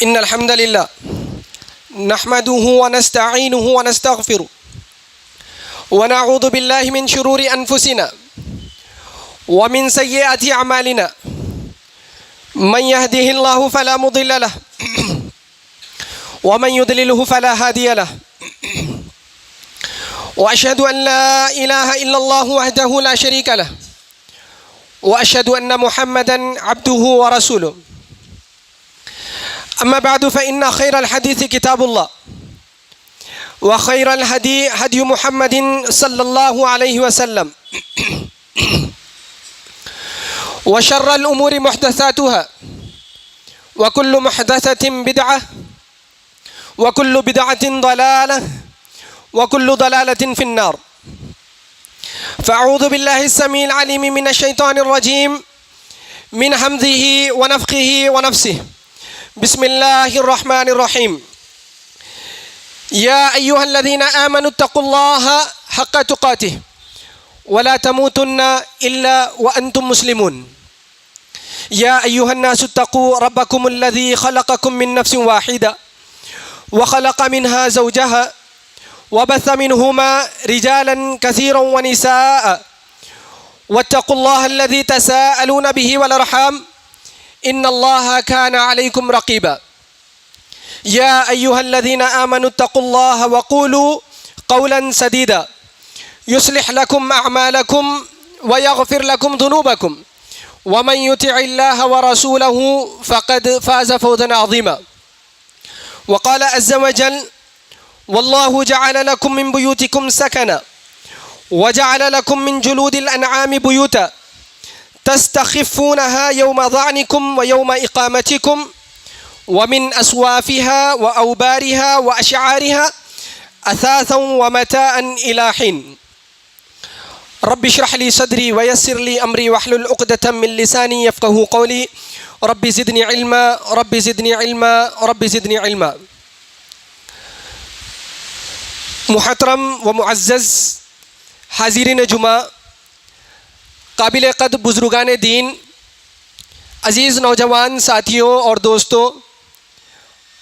إن الحمد لله نحمده ونستعينه ونستغفره ونعوذ بالله من شرور أنفسنا ومن سيئات أعمالنا من يهده الله فلا مضل له ومن يضلله فلا هادي له وأشهد أن لا إله إلا الله وحده لا شريك له وأشهد أن محمدا عبده ورسوله أما بعد فإن خير الحديث كتاب الله وخير الهدي هدي محمد صلى الله عليه وسلم وشر الأمور محدثاتها وكل محدثة بدعة وكل بدعة ضلالة وكل ضلالة في النار. فأعوذ بالله السميع العليم من الشيطان الرجيم من همزه ونفخه ونفسه. بسم الله الرحمن الرحيم. يا أيها الذين آمنوا اتقوا الله حق تقاته ولا تموتن إلا وأنتم مسلمون. يا أيها الناس اتقوا ربكم الذي خلقكم من نفس واحدة وخلق منها زوجها وبث منهما رجالا كثيرا ونساء واتقوا الله الذي تساءلون به والأرحام إن الله كان عليكم رقيبا. يا أيها الذين آمنوا اتقوا الله وقولوا قولا سديدا يصلح لكم أعمالكم ويغفر لكم ذنوبكم ومن يطع الله ورسوله فقد فاز فوزا عظيما. وقال عز وجل والله جعل لكم من بيوتكم سكنا وجعل لكم من جلود الأنعام بيوتا تستخفونها يوم ظعنكم ويوم إقامتكم ومن أصوافها وأوبارها وأشعارها أثاثا ومتاعا إلى حين. رب اشرح لي صدري ويسر لي أمري واحلل عقدة من لساني يفقهوا قولي. رب زدني علما رب زدني علما رب زدني علما. محترم و معزز حاضرین جمعہ، قابل قدر بزرگان دین، عزیز نوجوان ساتھیوں اور دوستوں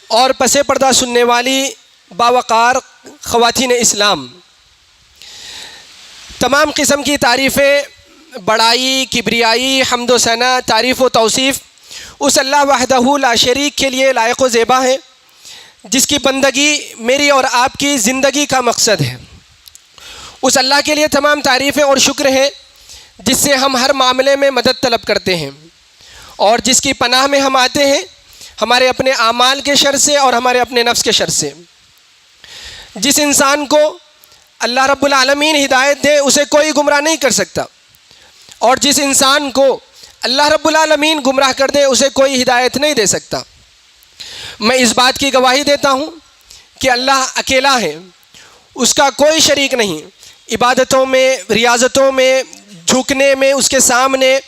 اور پس پردہ سننے والی باوقار خواتین اسلام، تمام قسم کی تعریفیں، بڑائی، کبریائی، حمد و ثنا، تعریف و توصیف اس اللہ وحدہ لا شریک کے لیے لائق و زیبا ہے جس کی بندگی میری اور آپ کی زندگی کا مقصد ہے۔ اس اللہ کے لیے تمام تعریفیں اور شکر ہے جس سے ہم ہر معاملے میں مدد طلب کرتے ہیں اور جس کی پناہ میں ہم آتے ہیں ہمارے اپنے اعمال کے شر سے اور ہمارے اپنے نفس کے شر سے۔ جس انسان کو اللہ رب العالمین ہدایت دے اسے کوئی گمراہ نہیں کر سکتا، اور جس انسان کو اللہ رب العالمین گمراہ کر دے اسے کوئی ہدایت نہیں دے سکتا۔ میں اس بات کی گواہی دیتا ہوں کہ اللہ اکیلا ہے، اس کا کوئی شریک نہیں۔ عبادتوں میں، ریاضتوں میں، جھکنے میں، اس کے سامنے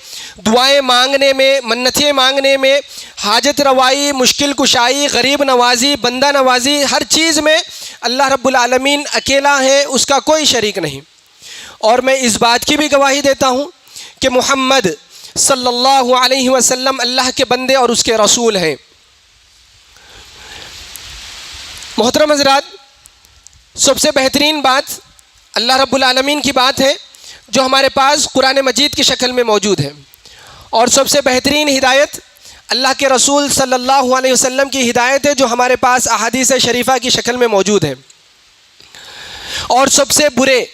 دعائیں مانگنے میں، منتیں مانگنے میں، حاجت روائی، مشکل کشائی، غریب نوازی، بندہ نوازی، ہر چیز میں اللہ رب العالمین اکیلا ہے، اس کا کوئی شریک نہیں۔ اور میں اس بات کی بھی گواہی دیتا ہوں کہ محمد صلی اللہ علیہ وسلم اللہ کے بندے اور اس کے رسول ہیں۔ محترم حضرات، سب سے بہترین بات اللہ رب العالمین کی بات ہے جو ہمارے پاس قرآن مجید کی شکل میں موجود ہے، اور سب سے بہترین ہدایت اللہ کے رسول صلی اللہ علیہ وسلم کی ہدایت ہے جو ہمارے پاس احادیث شریفہ کی شکل میں موجود ہے۔ اور سب سے برے،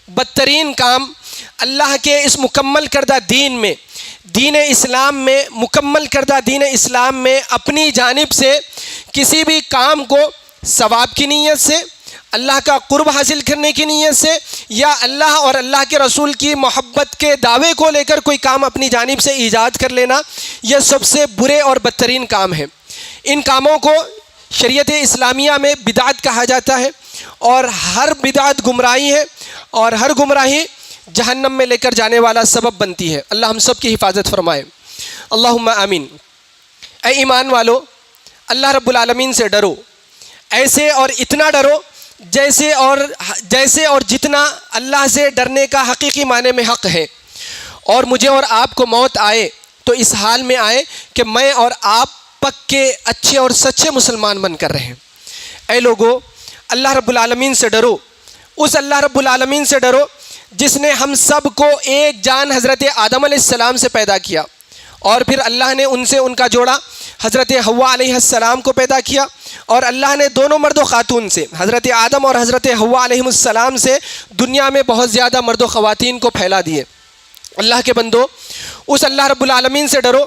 بدترین کام اللہ کے اس مکمل کردہ دین میں، دین اسلام میں، مکمل کردہ دین اسلام میں اپنی جانب سے کسی بھی کام کو ثواب کی نیت سے، اللہ کا قرب حاصل کرنے کی نیت سے، یا اللہ اور اللہ کے رسول کی محبت کے دعوے کو لے کر کوئی کام اپنی جانب سے ایجاد کر لینا، یہ سب سے برے اور بدترین کام ہے۔ ان کاموں کو شریعت اسلامیہ میں بدعت کہا جاتا ہے، اور ہر بدعت گمراہی ہے، اور ہر گمراہی جہنم میں لے کر جانے والا سبب بنتی ہے۔ اللہ ہم سب کی حفاظت فرمائے، اللہم آمین۔ اے ایمان والو، اللہ رب العالمین سے ڈرو، ایسے اور اتنا ڈرو جیسے اور جتنا اللہ سے ڈرنے کا حقیقی معنی میں حق ہے، اور مجھے اور آپ کو موت آئے تو اس حال میں آئے کہ میں اور آپ پکے اچھے اور سچے مسلمان بن کر رہیں۔ اے لوگو، اللہ رب العالمین سے ڈرو، اس اللہ رب العالمین سے ڈرو جس نے ہم سب کو ایک جان حضرت آدم علیہ السلام سے پیدا کیا، اور پھر اللہ نے ان سے ان کا جوڑا حضرت حوا علیہ السلام کو پیدا کیا، اور اللہ نے دونوں مرد و خاتون سے، حضرت آدم اور حضرت حوا علیہ السلام سے، دنیا میں بہت زیادہ مرد و خواتین کو پھیلا دیے۔ اللہ کے بندو، اس اللہ رب العالمین سے ڈرو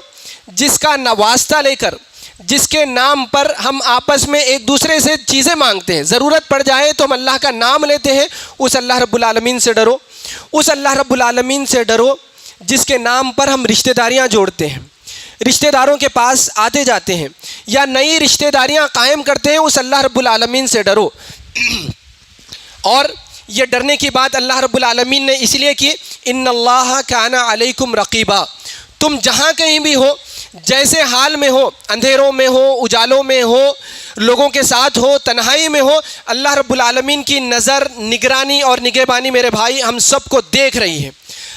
جس کا واسطہ لے کر، جس کے نام پر ہم آپس میں ایک دوسرے سے چیزیں مانگتے ہیں، ضرورت پڑ جائے تو ہم اللہ کا نام لیتے ہیں۔ اس اللہ رب العالمین سے ڈرو، اس اللہ رب العالمین سے ڈرو جس کے نام پر ہم رشتہ داریاں جوڑتے ہیں، رشتہ داروں کے پاس آتے جاتے ہیں یا نئی رشتہ داریاں قائم کرتے ہیں۔ اس اللہ رب العالمین سے ڈرو۔ اور یہ ڈرنے کی بات اللہ رب العالمین نے اس لیے کی، ان اللہ کان علیکم رقیبا، تم جہاں کہیں بھی ہو، جیسے حال میں ہو، اندھیروں میں ہو، اجالوں میں ہو، لوگوں کے ساتھ ہو، تنہائی میں ہو، اللہ رب العالمین کی نظر، نگرانی اور نگہبانی میرے بھائی ہم سب کو دیکھ رہی ہے۔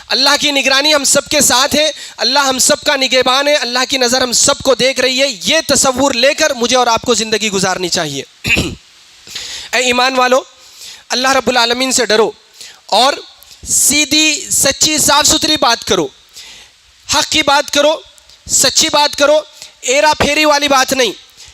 اللہ کی نگرانی ہم سب کے ساتھ ہے، اللہ ہم سب کا نگہبان ہے، اللہ کی نظر ہم سب کو دیکھ رہی ہے۔ یہ تصور لے کر مجھے اور آپ کو زندگی گزارنی چاہیے۔ اے ایمان والو، اللہ رب العالمین سے ڈرو اور سیدھی سچی صاف ستھری بات کرو، حق کی بات کرو، سچی بات کرو، ایرا پھیری والی بات نہیں،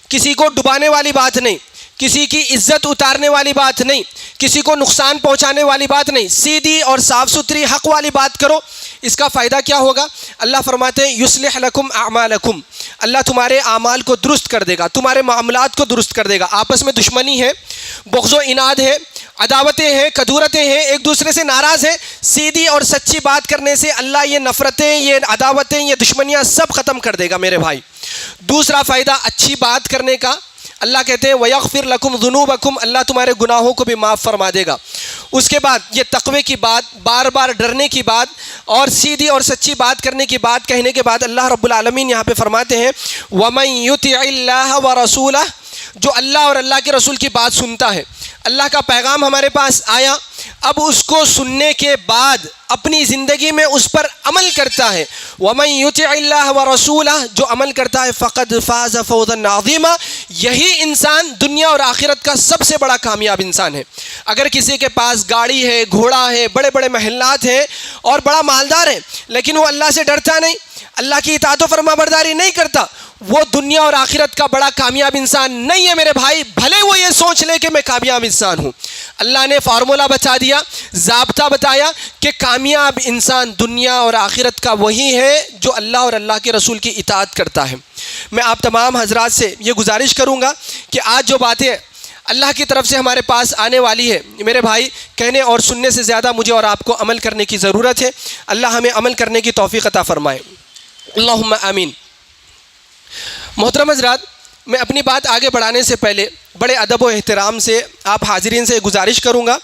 کسی کو ڈبانے والی بات نہیں، کسی کی عزت اتارنے والی بات نہیں، کسی کو نقصان پہنچانے والی بات نہیں، سیدھی اور صاف ستھری حق والی بات کرو۔ اس کا فائدہ کیا ہوگا؟ اللہ فرماتے ہیں یصلح لکم اعمالکم، اللہ تمہارے اعمال کو درست کر دے گا، تمہارے معاملات کو درست کر دے گا۔ آپس میں دشمنی ہے، بغض و عناد ہے، عداوتیں ہیں، کدورتیں ہیں، ایک دوسرے سے ناراض ہیں، سیدھی اور سچی بات کرنے سے اللہ یہ نفرتیں، یہ عداوتیں، یہ دشمنیاں سب ختم کر دے گا میرے بھائی۔ دوسرا فائدہ اچھی بات کرنے کا، اللہ کہتے ہیں وَيَغْفِرْ لَكُمْ ذُنُوبَكُمْ، اللہ تمہارے گناہوں کو بھی معاف فرما دے گا۔ اس کے بعد یہ تقوی کی بات، بار بار ڈرنے کی بات اور سیدھی اور سچی بات کرنے کی بات کہنے کے بعد اللہ رب العالمین یہاں پہ فرماتے ہیں وَمَن يُطِعِ اللَّهَ وَرَسُولَهُ، جو اللہ اور اللہ کے رسول کی بات سنتا ہے، اللہ کا پیغام ہمارے پاس آیا، اب اس کو سننے کے بعد اپنی زندگی میں اس پر عمل کرتا ہے، وَمَن يُطِعِ اللَّهَ وَرَسُولَهُ، جو عمل کرتا ہے فَقَدْ فَازَ فَوْزًا عَظِيمًا، یہی انسان دنیا اور آخرت کا سب سے بڑا کامیاب انسان ہے۔ اگر کسی کے پاس گاڑی ہے، گھوڑا ہے، بڑے بڑے محلات ہیں اور بڑا مالدار ہے، لیکن وہ اللہ سے ڈرتا نہیں، اللہ کی اطاعت و فرما برداری نہیں کرتا، وہ دنیا اور آخرت کا بڑا کامیاب انسان نہیں ہے میرے بھائی، بھلے وہ یہ سوچ لے کہ میں کامیاب انسان ہوں۔ اللہ نے فارمولہ بتا دیا، ضابطہ بتایا کہ کامیاب انسان دنیا اور آخرت کا وہی ہے جو اللہ اور اللہ کے رسول کی اطاعت کرتا ہے۔ میں آپ تمام حضرات سے یہ گزارش کروں گا کہ آج جو باتیں اللہ کی طرف سے ہمارے پاس آنے والی ہے میرے بھائی، کہنے اور سننے سے زیادہ مجھے اور آپ کو عمل کرنے کی ضرورت ہے۔ اللہ ہمیں عمل کرنے کی توفیق عطا فرمائے، اللہم آمین۔ محترم حضرات، میں اپنی بات آگے بڑھانے سے پہلے بڑے ادب و احترام سے آپ حاضرین سے گزارش کروں گا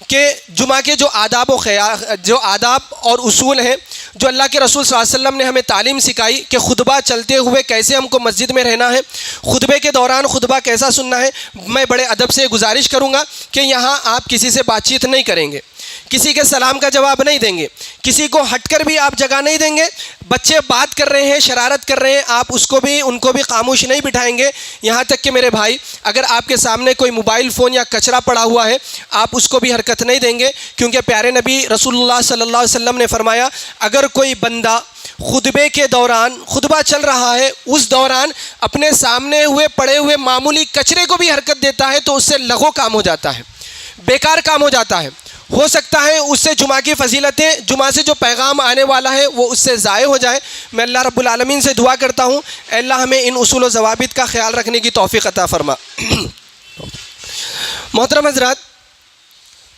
کہ جمعہ کے جو آداب اور اصول ہیں جو اللہ کے رسول صلی اللہ علیہ وسلم نے ہمیں تعلیم سکھائی کہ خطبہ چلتے ہوئے کیسے ہم کو مسجد میں رہنا ہے، خطبے کے دوران خطبہ کیسا سننا ہے، میں بڑے ادب سے گزارش کروں گا کہ یہاں آپ کسی سے بات چیت نہیں کریں گے، کسی کے سلام کا جواب نہیں دیں گے، کسی کو ہٹ کر بھی آپ جگہ نہیں دیں گے۔ بچے بات کر رہے ہیں، شرارت کر رہے ہیں، آپ ان کو بھی خاموش نہیں بٹھائیں گے۔ یہاں تک کہ میرے بھائی اگر آپ کے سامنے کوئی موبائل فون یا کچرا پڑا ہوا ہے آپ اس کو بھی حرکت نہیں دیں گے، کیونکہ پیارے نبی رسول اللہ صلی اللہ علیہ وسلم نے فرمایا اگر کوئی بندہ خطبے کے دوران، خطبہ چل رہا ہے اس دوران اپنے سامنے ہوئے پڑے ہوئے معمولی کچرے کو بھی حرکت دیتا ہے تو اس سے لغو کام ہو جاتا ہے، بیکار کام ہو جاتا ہے، ہو سکتا ہے اس سے جمعہ کی فضیلتیں، جمعہ سے جو پیغام آنے والا ہے وہ اس سے ضائع ہو جائے۔ میں اللہ رب العالمین سے دعا کرتا ہوں اے اللہ ہمیں ان اصول و ضوابط کا خیال رکھنے کی توفیق عطا فرما۔ محترم حضرات،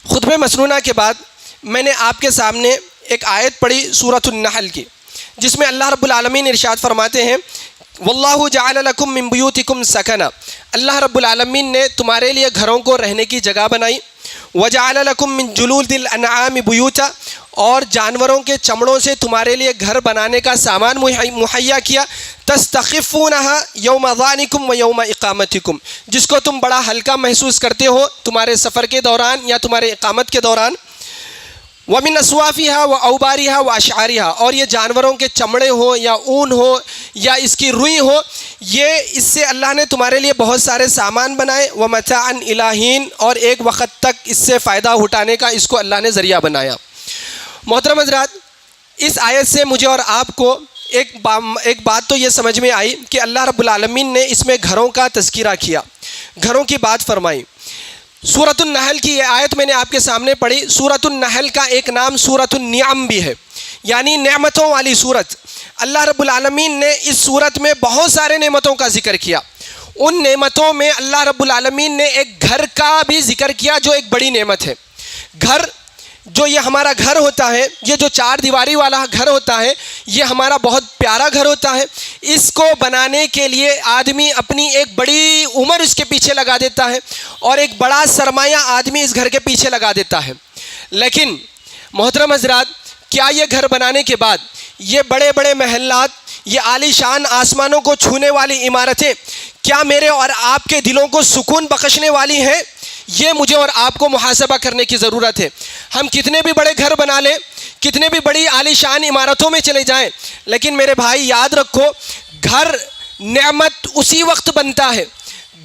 خطبہ مسنونہ کے بعد میں نے آپ کے سامنے ایک آیت پڑھی سورۃ النحل کی، جس میں اللہ رب العالمین ارشاد فرماتے ہیں واللہ جعل لکم من بیوتکم سکنا، اللہ رب العالمین نے تمہارے لیے گھروں کو رہنے کی جگہ بنائی، وجعل لکم من جلود الانعام بیوتا، اور جانوروں کے چمڑوں سے تمہارے لیے گھر بنانے کا سامان مہیا کیا، تستخفونہا یوم ظعنکم و یوم اقامتکم، جس کو تم بڑا ہلکا محسوس کرتے ہو تمہارے سفر کے دوران یا تمہارے اقامت کے دوران، ومن اصوافها و اوبارها و اشعارها، اور یہ جانوروں کے چمڑے ہو یا اون ہو یا اس کی روئی ہو، یہ اس سے اللہ نے تمہارے لیے بہت سارے سامان بنائے، ومتاعا الی حین، اور ایک وقت تک اس سے فائدہ اٹھانے کا اس کو اللہ نے ذریعہ بنایا۔ محترم حضرات، اس آیت سے مجھے اور آپ کو ایک بات تو یہ سمجھ میں آئی کہ اللہ رب العالمین نے اس میں گھروں کا تذکرہ کیا، گھروں کی بات فرمائی۔ سورۃ النحل کی یہ آیت میں نے آپ کے سامنے پڑھی۔ سورۃ النحل کا ایک نام سورۃ النعم بھی ہے، یعنی نعمتوں والی سورت۔ اللہ رب العالمین نے اس سورت میں بہت سارے نعمتوں کا ذکر کیا۔ ان نعمتوں میں اللہ رب العالمین نے ایک گھر کا بھی ذکر کیا جو ایک بڑی نعمت ہے۔ گھر، جو یہ ہمارا گھر ہوتا ہے، یہ جو چار دیواری والا گھر ہوتا ہے، یہ ہمارا بہت پیارا گھر ہوتا ہے۔ اس کو بنانے کے لیے آدمی اپنی ایک بڑی عمر اس کے پیچھے لگا دیتا ہے، اور ایک بڑا سرمایہ آدمی اس گھر کے پیچھے لگا دیتا ہے۔ لیکن محترم حضرات، کیا یہ گھر بنانے کے بعد یہ بڑے بڑے محلات، یہ عالی شان آسمانوں کو چھونے والی عمارتیں، کیا میرے اور آپ کے دلوں کو سکون بخشنے والی ہیں؟ یہ مجھے اور آپ کو محاسبہ کرنے کی ضرورت ہے۔ ہم کتنے بھی بڑے گھر بنا لیں، کتنے بھی بڑی عالی شان عمارتوں میں چلے جائیں، لیکن میرے بھائی یاد رکھو، گھر نعمت اسی وقت بنتا ہے،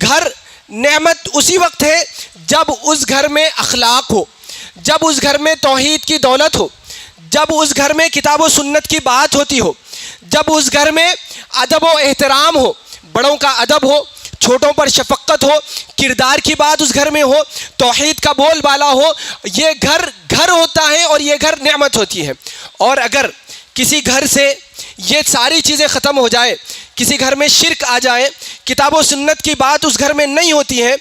گھر نعمت اسی وقت ہے جب اس گھر میں اخلاق ہو، جب اس گھر میں توحید کی دولت ہو، جب اس گھر میں کتاب و سنت کی بات ہوتی ہو، جب اس گھر میں ادب و احترام ہو، بڑوں کا ادب ہو، چھوٹوں پر شفقت ہو، کردار کی بات اس گھر میں ہو، توحید کا بول بالا ہو۔ یہ گھر گھر ہوتا ہے اور یہ گھر نعمت ہوتی ہے۔ اور اگر کسی گھر سے یہ ساری چیزیں ختم ہو جائے، کسی گھر میں شرک آ جائے، کتاب و سنت کی بات اس گھر میں نہیں ہوتی ہے،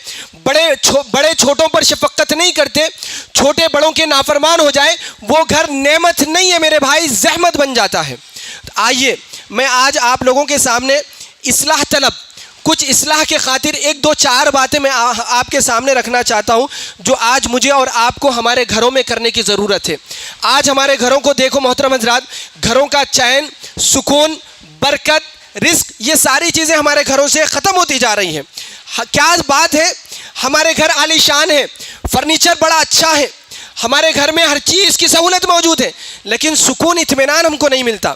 بڑے چھوٹوں پر شفقت نہیں کرتے، چھوٹے بڑوں کے نافرمان ہو جائے، وہ گھر نعمت نہیں ہے میرے بھائی، زحمت بن جاتا ہے۔ آئیے میں آج آپ لوگوں کے سامنے اصلاح طلب، کچھ اصلاح کے خاطر ایک دو چار باتیں میں آپ کے سامنے رکھنا چاہتا ہوں جو آج مجھے اور آپ کو ہمارے گھروں میں کرنے کی ضرورت ہے۔ آج ہمارے گھروں کو دیکھو محترم حضرات، گھروں کا چین، سکون، برکت، رزق، یہ ساری چیزیں ہمارے گھروں سے ختم ہوتی جا رہی ہیں۔ کیا بات ہے؟ ہمارے گھر عالی شان ہے، فرنیچر بڑا اچھا ہے، ہمارے گھر میں ہر چیز کی سہولت موجود ہے، لیکن سکون، اطمینان ہم کو نہیں ملتا،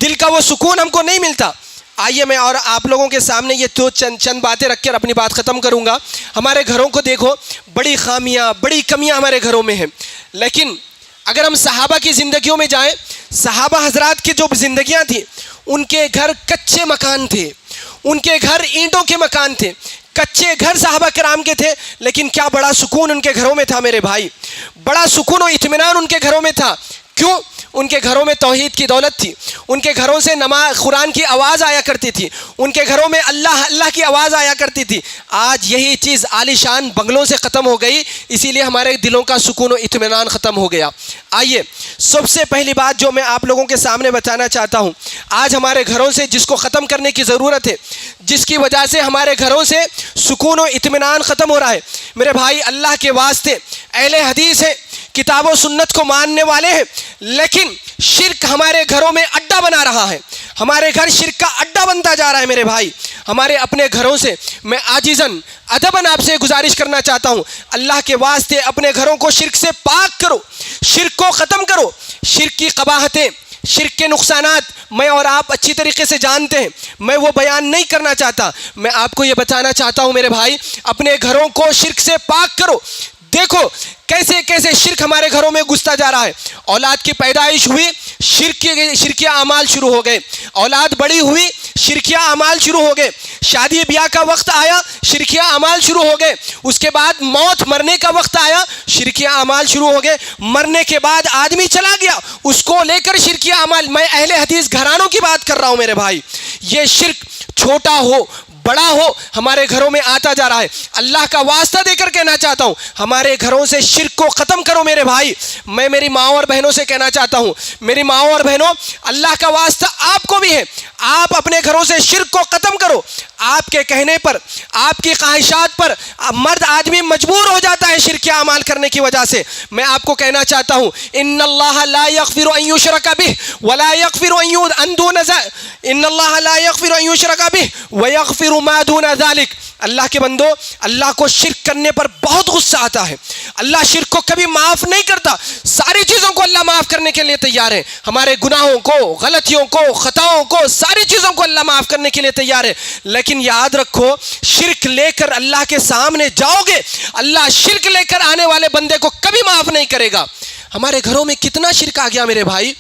دل کا وہ سکون ہم کو نہیں ملتا۔ آئیے میں اور آپ لوگوں کے سامنے یہ تو چند باتیں رکھ کر اپنی بات ختم کروں گا۔ ہمارے گھروں کو دیکھو، بڑی خامیاں، بڑی کمیاں ہمارے گھروں میں ہیں، لیکن اگر ہم صحابہ کی زندگیوں میں جائیں، صحابہ حضرات کی جو زندگیاں تھیں، ان کے گھر کچے مکان تھے، ان کے گھر اینٹوں کے مکان تھے، کچے گھر صحابہ کرام کے تھے، لیکن کیا بڑا سکون ان کے گھروں میں تھا میرے بھائی، بڑا سکون و اطمینان ان کے گھروں میں تھا۔ کیوں؟ ان کے گھروں میں توحید کی دولت تھی، ان کے گھروں سے قرآن کی آواز آیا کرتی تھی، ان کے گھروں میں اللہ اللہ کی آواز آیا کرتی تھی۔ آج یہی چیز عالی شان بنگلوں سے ختم ہو گئی، اسی لیے ہمارے دلوں کا سکون و اطمینان ختم ہو گیا۔ آئیے سب سے پہلی بات جو میں آپ لوگوں کے سامنے بتانا چاہتا ہوں، آج ہمارے گھروں سے جس کو ختم کرنے کی ضرورت ہے، جس کی وجہ سے ہمارے گھروں سے سکون و اطمینان ختم ہو رہا ہے، میرے بھائی اللہ کے واسطے، اہل حدیث ہے، کتاب و سنت کو ماننے والے ہیں، لیکن شرک ہمارے گھروں میں اڈا بنا رہا ہے، ہمارے گھر شرک کا اڈا بنتا جا رہا ہے میرے بھائی۔ ہمارے اپنے گھروں سے میں عاجزاً ادباً آپ سے گزارش کرنا چاہتا ہوں، اللہ کے واسطے اپنے گھروں کو شرک سے پاک کرو، شرک کو ختم کرو۔ شرک کی قباحتیں، شرک کے نقصانات میں اور آپ اچھی طریقے سے جانتے ہیں، میں وہ بیان نہیں کرنا چاہتا، میں آپ کو یہ بتانا چاہتا ہوں میرے بھائی، اپنے گھروں کو شرک سے پاک کرو۔ دیکھو کیسے کیسے شرک ہمارے گھروں میں گھستا جا رہا ہے۔ اولاد کی پیدائش ہوئی، شرکیہ اعمال شروع ہو گئے، اولاد بڑی ہوئی، شرکیہ اعمال شروع ہو گئے، شادی بیاہ کا وقت آیا، شرکیہ اعمال شروع ہو گئے، اس کے بعد موت مرنے کا وقت آیا، شرکیہ اعمال شروع ہو گئے، مرنے کے بعد آدمی چلا گیا، اس کو لے کر شرکیہ اعمال۔ میں اہل حدیث گھرانوں کی بات کر رہا ہوں میرے بھائی، یہ شرک چھوٹا ہو بڑا ہو ہمارے گھروں میں آتا جا رہا ہے۔ اللہ کا واسطہ دے کر کہنا چاہتا ہوں، ہمارے گھروں سے شرک کو ختم کرو میرے بھائی۔ میں میری ماں اور بہنوں سے کہنا چاہتا ہوں، میری ماں اور بہنوں، اللہ کا واسطہ آپ کو بھی ہے، آپ اپنے گھروں سے شرک کو ختم کرو۔ آپ کے کہنے پر، آپ کی خواہشات پر مرد آدمی مجبور ہو جاتا ہے شرکیہ اعمال کرنے کی وجہ سے۔ میں آپ کو کہنا چاہتا ہوں، ان اللہ لا یغفر ان یشرک بہ ولا یغفر ان اللہ لا یغفر ان یشرک بہ ویغفر ما دون ذلک۔ اللہ کے بندو، اللہ کو شرک کرنے پر بہت غصہ آتا ہے، اللہ شرک کو کبھی معاف نہیں کرتا. ساری چیزوں کو اللہ معاف کرنے کے لیے تیار ہے. ہمارے گناہوں کو، غلطیوں کو، خطاؤں کو، ساری چیزوں کو اللہ معاف کرنے کے لیے تیار ہے. لیکن یاد رکھو، شرک لے کر اللہ کے سامنے جاؤ گے، اللہ شرک لے کر آنے والے بندے کو کبھی معاف نہیں کرے گا. ہمارے گھروں میں کتنا شرک آ گیا میرے بھائی،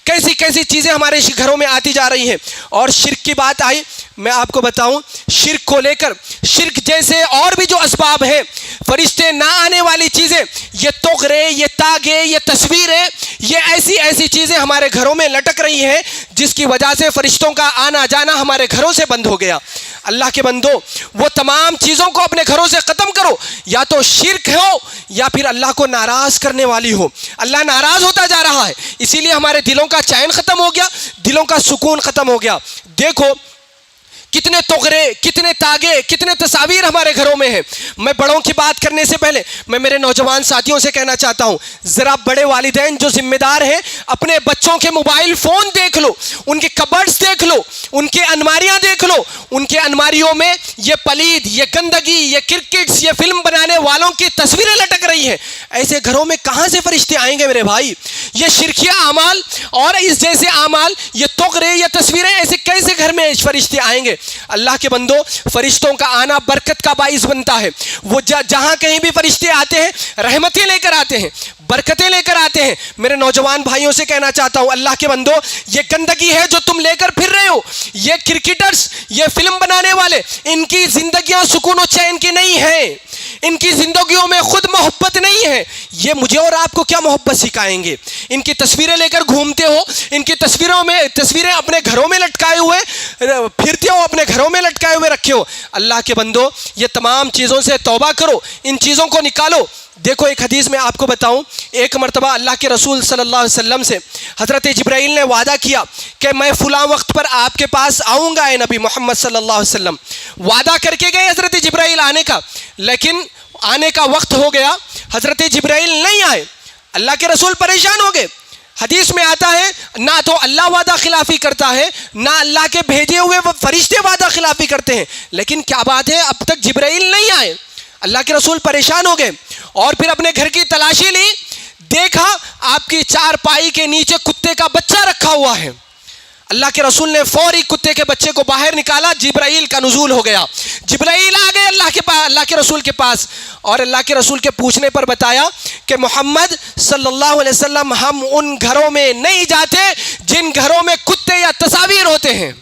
کیسی کیسی چیزیں ہمارے گھروں میں آتی جا رہی ہیں. اور شرک کی بات آئی، میں آپ کو بتاؤں، شرک کو لے کر، شرک جیسے اور بھی جو اسباب ہیں، فرشتے نہ آنے والی چیزیں، یہ طغرے، یہ تاگے، یہ تصویریں، یہ ایسی چیزیں ہمارے گھروں میں لٹک رہی ہیں جس کی وجہ سے فرشتوں کا آنا جانا ہمارے گھروں سے بند ہو گیا. اللہ کے بندو، وہ تمام چیزوں کو اپنے گھروں سے ختم کرو. یا تو شرک ہو یا پھر اللہ کو ناراض کرنے والی ہو. اللہ ناراض ہوتا جا رہا ہے، اسی لیے ہمارے دلوں کا چین ختم ہو گیا، دلوں کا سکون ختم ہو گیا. دیکھو کتنے طغرے، کتنے تاگے، کتنے تصاویر ہمارے گھروں میں ہیں. میں بڑوں کی بات کرنے سے پہلے میں میرے نوجوان ساتھیوں سے کہنا چاہتا ہوں، ذرا بڑے والدین جو ذمہ دار ہیں، اپنے بچوں کے موبائل فون دیکھ لو، ان کے کبرڈز دیکھ لو، ان کے الماریاں دیکھ لو. ان کے الماریوں میں یہ پلید، یہ گندگی، یہ کرکٹس، یہ فلم بنانے والوں کی تصویریں لٹک رہی ہیں. ایسے گھروں میں کہاں سے فرشتے آئیں گے میرے بھائی؟ یہ شرکیہ اعمال اور اس جیسے اعمال، یہ طغرے، یہ تصویریں، ایسے کیسے گھر میں فرشتے آئیں گے؟ اللہ کے بندو، فرشتوں کا آنا برکت کا باعث بنتا ہے. وہ جہاں کہیں بھی فرشتے آتے ہیں، رحمتیں لے کر آتے ہیں، برکتیں لے کر آتے ہیں. میرے نوجوان بھائیوں سے کہنا چاہتا ہوں، اللہ کے بندو، یہ گندگی ہے جو تم لے کر پھر رہے ہو، یہ کرکٹرز، یہ فلم بنانے والے، ان کی زندگیاں سکون و چین کی نہیں ہیں، ان کی زندگیوں میں خود محبت نہیں ہے. یہ مجھے اور آپ کو کیا محبت سکھائیں گے؟ ان کی تصویریں لے کر گھومتے ہو، ان کی تصویریں اپنے گھروں میں لٹکائے ہوئے پھرتے ہو، اپنے گھروں میں لٹکائے ہوئے رکھے ہو. اللہ کے بندو، یہ تمام چیزوں سے توبہ کرو، ان چیزوں کو نکالو. دیکھو ایک حدیث میں آپ کو بتاؤں، ایک مرتبہ اللہ کے رسول صلی اللہ علیہ وسلم سے حضرت جبرائیل نے وعدہ کیا کہ میں فلاں وقت پر آپ کے پاس آؤں گا اے نبی محمد صلی اللہ علیہ وسلم. وعدہ کر کے گئے حضرت جبرائیل آنے کا، لیکن آنے کا وقت ہو گیا، حضرت جبرائیل نہیں آئے. اللہ کے رسول پریشان ہو گئے. حدیث میں آتا ہے، نہ تو اللہ وعدہ خلافی کرتا ہے، نہ اللہ کے بھیجے ہوئے وہ فرشتے وعدہ خلافی کرتے ہیں. لیکن کیا بات ہے، اب تک جبرائیل نہیں آئے. اللہ کے رسول پریشان ہو گئے اور پھر اپنے گھر کی تلاشی لی. دیکھا آپ کی چارپائی کے نیچے کتے کا بچہ رکھا ہوا ہے. اللہ کے رسول نے فوری کتے کے بچے کو باہر نکالا. جبرائیل کا نزول ہو گیا. جبرائیل آ گئے اللہ کے رسول کے پاس، اور اللہ کے رسول کے پوچھنے پر بتایا کہ محمد صلی اللہ علیہ وسلم، ہم ان گھروں میں نہیں جاتے جن گھروں میں کتے یا تصاویر ہوتے ہیں.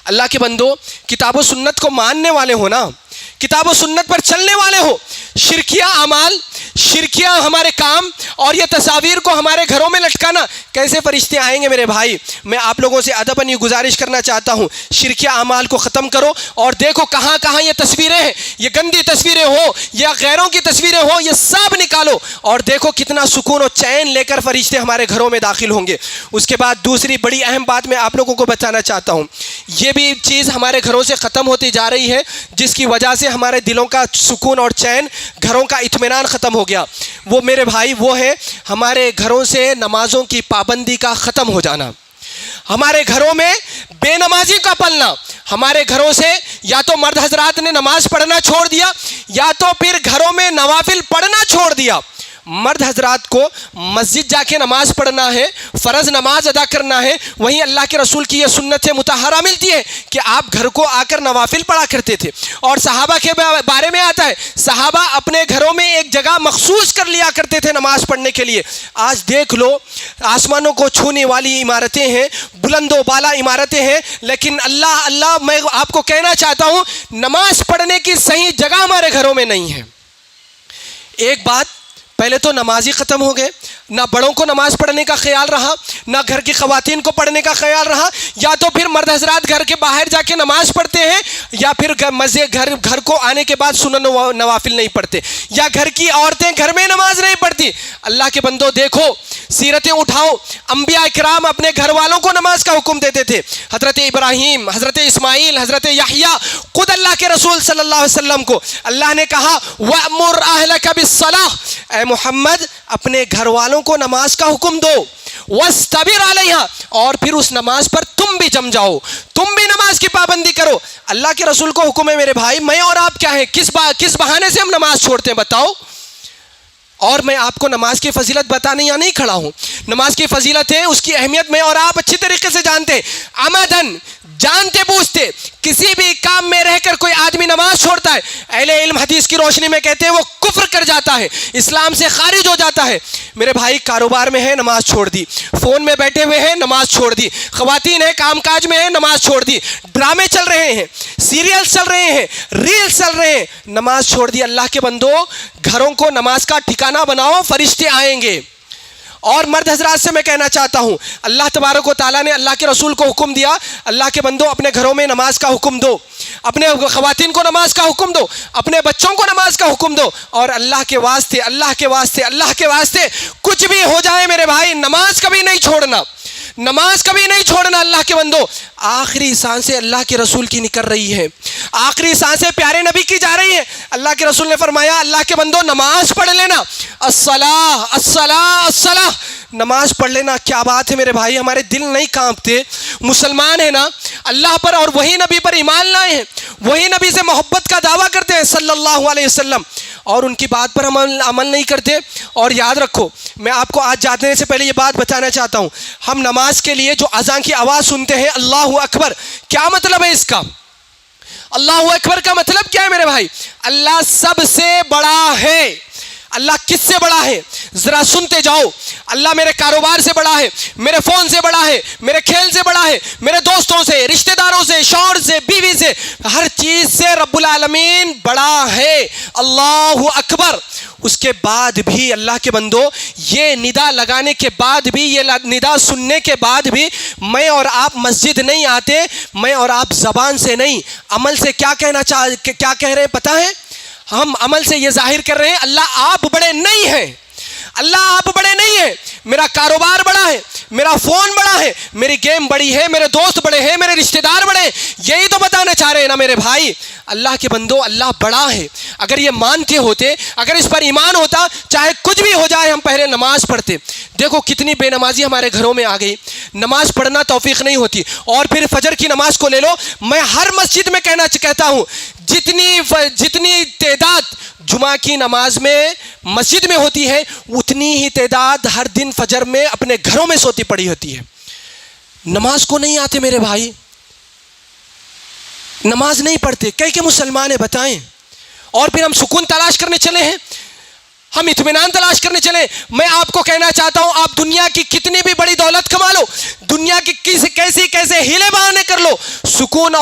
اللہ کے بندو، کتاب و سنت کو ماننے والے ہو نا، کتاب و سنت پر چلنے والے ہو. شرکیہ اعمال، شرکیہ ہمارے کام اور یہ تصاویر کو ہمارے گھروں میں لٹکانا، کیسے فرشتے آئیں گے میرے بھائی؟ میں آپ لوگوں سے ادباً یہ گزارش کرنا چاہتا ہوں، شرکیہ اعمال کو ختم کرو اور دیکھو کہاں کہاں یہ تصویریں ہیں، یہ گندی تصویریں ہو یا غیروں کی تصویریں ہو، یہ سب نکالو اور دیکھو کتنا سکون و چین لے کر فرشتے ہمارے گھروں میں داخل ہوں گے. اس کے بعد دوسری بڑی اہم بات میں آپ لوگوں کو بتانا چاہتا ہوں، یہ بھی چیز ہمارے گھروں سے ختم ہوتی جا رہی ہے، جس کی وجہ سے ہمارے دلوں کا سکون اور چین، گھروں کا اطمینان ختم ہو گیا. وہ میرے بھائی وہ ہے ہمارے گھروں سے نمازوں کی پابندی کا ختم ہو جانا. ہمارے گھروں میں بے نمازی کا پلنا. ہمارے گھروں سے یا تو مرد حضرات نے نماز پڑھنا چھوڑ دیا یا تو پھر گھروں میں نوافل پڑھنا چھوڑ دیا. مرد حضرات کو مسجد جا کے نماز پڑھنا ہے، فرض نماز ادا کرنا ہے. وہیں اللہ کے رسول کی یہ سنت مطہرہ ملتی ہے کہ آپ گھر کو آ کر نوافل پڑھا کرتے تھے. اور صحابہ کے بارے میں آتا ہے، صحابہ اپنے گھروں میں ایک جگہ مخصوص کر لیا کرتے تھے نماز پڑھنے کے لیے. آج دیکھ لو، آسمانوں کو چھونے والی عمارتیں ہیں، بلند و بالا عمارتیں ہیں، لیکن اللہ میں آپ کو کہنا چاہتا ہوں، نماز پڑھنے کی صحیح جگہ ہمارے گھروں میں نہیں ہے. ایک بات، پہلے تو نمازی ختم ہو گئے، نہ بڑوں کو نماز پڑھنے کا خیال رہا، نہ گھر کی خواتین کو پڑھنے کا خیال رہا. یا تو پھر مرد حضرات گھر کے باہر جا کے نماز پڑھتے ہیں، یا پھر گھر کو آنے کے بعد سنن نوافل نہیں پڑھتے، یا گھر کی عورتیں گھر میں نماز نہیں پڑھتی. اللہ کے بندو دیکھو، سیرتیں اٹھاؤ. انبیاء کرام اپنے گھر والوں کو نماز کا حکم دیتے تھے. حضرت ابراہیم، حضرت اسماعیل، حضرت یحییٰ، خود اللہ کے رسول صلی اللہ علیہ وسلم کو اللہ نے کہا وَأْمُرْ أَهْلَكَ بِالصَّلَاةِ، اے محمد اپنے گھر والوں کو نماز کا حکم دو. وَاسْتَبِرْ عَلَيْهَا، اور پھر اس نماز پر تم بھی جم جاؤ، تم بھی نماز کی پابندی کرو. اللہ کے رسول کو حکم ہے میرے بھائی. میں اور آپ کیا ہیں، کس بہانے سے ہم نماز چھوڑتے ہیں بتاؤ؟ اور میں آپ کو نماز کی فضیلت بتانے یا نہیں کھڑا ہوں. نماز کی فضیلت ہے، اس کی اہمیت میں اور آپ اچھی طریقے سے جانتے ہیں. عمدن جانتے بوجھتے کسی بھی کام میں رہ کر کوئی آدمی نماز چھوڑتا ہے، اہل علم حدیث کی روشنی میں کہتے ہیں وہ کفر کر جاتا ہے، اسلام سے خارج ہو جاتا ہے. میرے بھائی کاروبار میں ہے، نماز چھوڑ دی. فون میں بیٹھے ہوئے ہیں، نماز چھوڑ دی. خواتین ہیں، کام کاج میں ہیں، نماز چھوڑ دی. ڈرامے چل رہے ہیں، سیریل چل رہے ہیں، ریلز چل رہے ہیں، نماز چھوڑ دی. اللہ کے بندو، گھروں کو نماز کا ٹھکانہ بناؤ، فرشتے آئیں گے. اور مرد حضرات سے میں کہنا چاہتا ہوں، اللہ تبارک و تعالیٰ نے اللہ کے رسول کو حکم دیا، اللہ کے بندو اپنے گھروں میں نماز کا حکم دو، اپنے خواتین کو نماز کا حکم دو، اپنے بچوں کو نماز کا حکم دو. اور اللہ کے واسطے، اللہ کے واسطے، اللہ کے واسطے کچھ بھی ہو جائے میرے بھائی، نماز کبھی نہیں چھوڑنا، نماز کبھی نہیں چھوڑنا. اللہ کے بندو، آخری سانسیں اللہ کے رسول کی نکل رہی ہے، آخری سانسیں پیارے نبی کی جا رہی ہیں. اللہ کے رسول نے فرمایا، اللہ کے بندو نماز پڑھ لینا، الصلاۃ الصلاۃ الصلاۃ، نماز پڑھ لینا. کیا بات ہے میرے بھائی، ہمارے دل نہیں کانپتے؟ مسلمان ہیں نا، اللہ پر اور وہی نبی پر ایمان لائے ہیں، وہی نبی سے محبت کا دعویٰ کرتے ہیں صلی اللہ علیہ وسلم، اور ان کی بات پر ہم عمل نہیں کرتے. اور یاد رکھو، میں آپ کو آج جانے سے پہلے یہ بات بتانا چاہتا ہوں، ہم نماز کے لیے جو اذان کی آواز سنتے ہیں اللہ اکبر، کیا مطلب ہے اس کا؟ اللہ اکبر کا مطلب کیا ہے میرے بھائی؟ اللہ سب سے بڑا ہے. اللہ کس سے بڑا ہے؟ ذرا سنتے جاؤ. اللہ میرے کاروبار سے بڑا ہے، میرے فون سے بڑا ہے، میرے کھیل سے بڑا ہے، میرے دوستوں سے، رشتہ داروں سے، شوہر سے، بیوی سے، ہر چیز سے رب العالمین بڑا ہے. اللہ اکبر. اس کے بعد بھی اللہ کے بندو، یہ ندا لگانے کے بعد بھی، یہ ندا سننے کے بعد بھی میں اور آپ مسجد نہیں آتے، میں اور آپ زبان سے نہیں، عمل سے کیا کہہ رہے پتہ ہے؟ ہم عمل سے یہ ظاہر کر رہے ہیں اللہ آپ بڑے نہیں ہیں، اللہ آپ بڑے نہیں ہیں. میرا کاروبار بڑا ہے، میرا فون بڑا ہے، میری گیم بڑی ہے، میرے دوست بڑے ہیں، میرے رشتہ دار بڑے ہیں. یہی تو بتانا چاہ رہے ہیں نا میرے بھائی. اللہ کے بندو، اللہ بڑا ہے. اگر یہ مانتے ہوتے، اگر اس پر ایمان ہوتا، چاہے کچھ بھی ہو جائے ہم پہلے نماز پڑھتے. دیکھو کتنی بے نمازی ہمارے گھروں میں آ گئی، نماز پڑھنا توفیق نہیں ہوتی. اور پھر فجر کی نماز کو لے لو، میں ہر مسجد میں کہتا ہوں، جتنی تعداد جمعہ کی نماز میں مسجد میں ہوتی ہے، اتنی ہی تعداد ہر دن فجر میں اپنے گھروں میں سوتی پڑی ہوتی ہے. نماز کو نہیں آتے میرے بھائی، نماز نہیں پڑھتے، کہ مسلمان ہیں بتائیں. اور پھر ہم سکون تلاش کرنے چلے ہیں، ہم اطمینان تلاش کرنے چلے. میں آپ کو کہنا چاہتا ہوں، آپ دنیا کی کتنی بھی بڑی دولت کما لو، دنیا کی کیسے ہیلے بہانے کر لو، سکون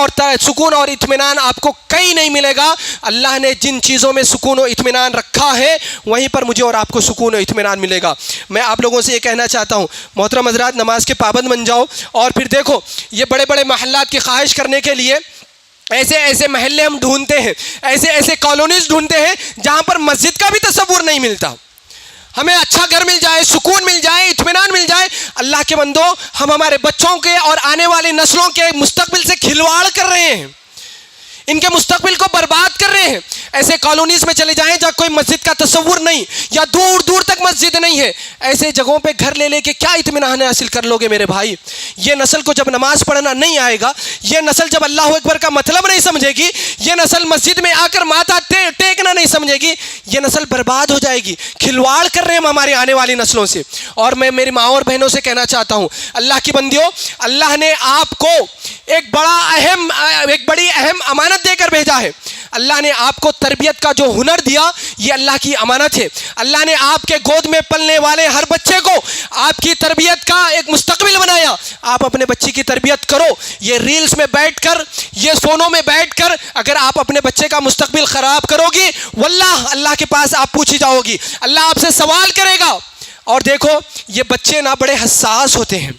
اور اطمینان آپ کو کہیں نہیں ملے گا. اللہ نے جن چیزوں میں سکون و اطمینان رکھا ہے، وہیں پر مجھے اور آپ کو سکون و اطمینان ملے گا. میں آپ لوگوں سے یہ کہنا چاہتا ہوں، محترم حضرات، نماز کے پابند بن جاؤ. اور پھر دیکھو، یہ بڑے بڑے محلات کی خواہش کرنے کے لیے ایسے محلے ہم ڈھونڈتے ہیں، ایسے کالونیز ڈھونڈتے ہیں جہاں پر مسجد کا بھی تصور نہیں ملتا. ہمیں اچھا گھر مل جائے، سکون مل جائے، اطمینان مل جائے. اللہ کے بندو، ہم ہمارے بچوں کے اور آنے والی نسلوں کے مستقبل سے کھلواڑ کر رہے ہیں، ان کے مستقبل کو برباد کر رہے ہیں. ایسے کالونیز میں چلے جائیں جہاں کوئی مسجد کا تصور نہیں، یا دور دور تک مسجد نہیں ہے، ایسے جگہوں پہ گھر لے کے کیا اطمینان حاصل کر لو گے میرے بھائی؟ یہ نسل کو جب نماز پڑھنا نہیں آئے گا، یہ نسل جب اللہ اکبر کا مطلب نہیں سمجھے گی، یہ نسل مسجد میں آ کر ماتھا ٹیکنا نہیں سمجھے گی، یہ نسل برباد ہو جائے گی. کھلواڑ کر رہے ہیں ہم ہماری آنے والی نسلوں سے. اور میں میری ماں اور بہنوں سے کہنا چاہتا ہوں، اللہ کی بندیوں، اللہ نے آپ کو ایک بڑی اہم امانت دے کر بھیجا ہے. اللہ نے آپ کو تربیت کا جو ہنر دیا، یہ اللہ کی امانت ہے. اللہ نے آپ کے گود میں پلنے والے ہر بچے کو آپ کی تربیت کا ایک مستقبل بنایا. آپ اپنے بچے کی تربیت کرو. یہ ریلز میں بیٹھ کر، یہ فونوں میں بیٹھ کر اگر آپ اپنے بچے کا مستقبل خراب کرو گی، واللہ اللہ کے پاس آپ پوچھی جاؤ گی، اللہ آپ سے سوال کرے گا. اور دیکھو، یہ بچے نا بڑے حساس ہوتے ہیں،